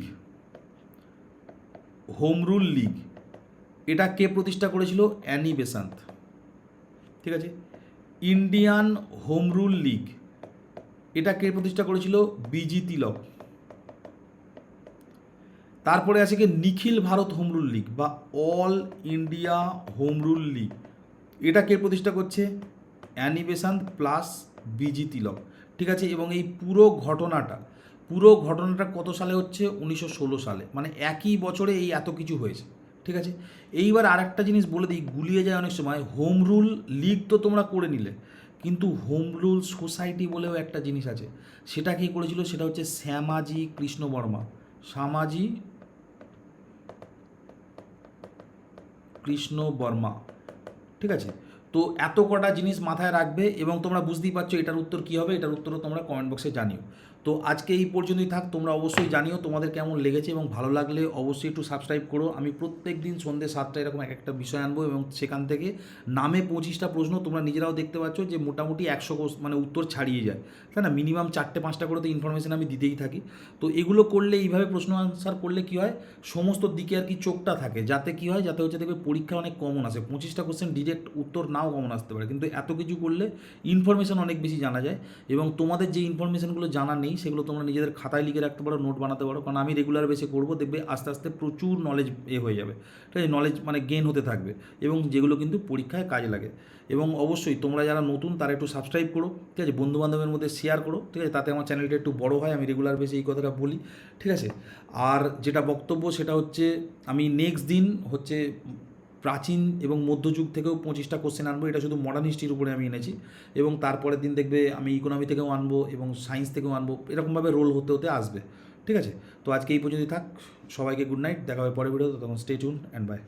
এটা কে প্রতিষ্ঠা করেছিল? Annie Besant. ঠিক আছে, ইন্ডিয়ান হোম রুল লিগ এটা কে প্রতিষ্ঠা করেছিল? BG তিলক। তারপরে আছে কি নিখিল ভারত হোম রুল লিগ বা all India home rule league, এটা কে প্রতিষ্ঠা করছে? অ্যানি বেসান্ত প্লাস BG তিলক। ঠিক আছে, এবং এই পুরো ঘটনাটা কত সালে হচ্ছে? 1916 সালে। মানে একই বছরে এই এত কিছু হয়েছে। ঠিক আছে, এইবার আর একটা জিনিস বলে দিই, গুলিয়ে যায় অনেক সময়। হোম রুল লিগ তো তোমরা করে নিলে, কিন্তু হোম রুল সোসাইটি বলেও একটা জিনিস আছে, সেটা কে করেছিল? সেটা হচ্ছে শ্যামাজি কৃষ্ণ বর্মা, শ্যামাজি কৃষ্ণ বর্মা। ঠিক আছে, তো এত কটা জিনিস মাথায় রাখবে এবং তোমরা বুঝতেই পারছো এটার উত্তর কী হবে। এটার উত্তরও তোমরা কমেন্ট বক্সে জানিও। তো আজকে এই পর্যন্তই থাক, তোমরা অবশ্যই জানিও তোমাদের কেমন লেগেছে এবং ভালো লাগলে অবশ্যই একটু সাবস্ক্রাইব করো। আমি প্রত্যেক দিন সন্ধ্যে 7টায় এরকম এক একটা বিষয় আনবো এবং সেখান থেকে নামে 25টা প্রশ্ন, তোমরা নিজেরাও দেখতে পাচ্ছ যে মোটামুটি 100 মানে উত্তর ছাড়িয়ে যায়, তাই না? মিনিমাম 4-5টা করে তো ইনফরমেশন আমি দিতেই থাকি। তো এগুলো করলে, এইভাবে প্রশ্ন আনসার করলে কী হয়, সমস্ত দিকে আর কি চোখটা থাকে, যাতে কী হয়, যাতে হচ্ছে দেখবে পরীক্ষা অনেক কমন আসে। 25টা কোশ্চেন ডিরেক্ট উত্তর নাও কমন আসতে পারে, কিন্তু এত কিছু করলে ইনফরমেশন অনেক বেশি জানা যায়। এবং তোমাদের যে ইনফরমেশনগুলো জানা নেই সেগুলো তোমরা নিজেদের খাতায় লিখে রাখতে পারো, নোট বানাতে পারো, কারণ আমি রেগুলার বেসে করবো, দেখবে আস্তে আস্তে প্রচুর নলেজ হয়ে যাবে। ঠিক আছে, নলেজ মানে গেইন হতে থাকবে এবং যেগুলো কিন্তু পরীক্ষায় কাজে লাগে। এবং অবশ্যই তোমরা যারা নতুন তারা একটু সাবস্ক্রাইব করো, ঠিক আছে, বন্ধুবান্ধবের মধ্যে শেয়ার করো, ঠিক আছে, তাতে আমার চ্যানেলটা একটু বড় হয়, আমি রেগুলার বেসে এই কথাটা বলি। ঠিক আছে, আর যেটা বক্তব্য সেটা হচ্ছে আমি নেক্সট দিন হচ্ছে প্রাচীন এবং মধ্যযুগ থেকেও 25টা কোশ্চেন আনবো, এটা শুধু মডার্ন হিস্ট্রির উপরে আমি এনেছি। এবং তারপরের দিন দেখবে আমি ইকোনমি থেকেও আনবো এবং সায়েন্স থেকেও আনবো, এরকমভাবে রোল হতে হতে আসবে। ঠিক আছে, তো আজকে এই পর্যন্তই থাক, সবাইকে গুড নাইট, দেখা হবে পরের ভিডিওতে, তখন স্টে টিউন অ্যান্ড বাই।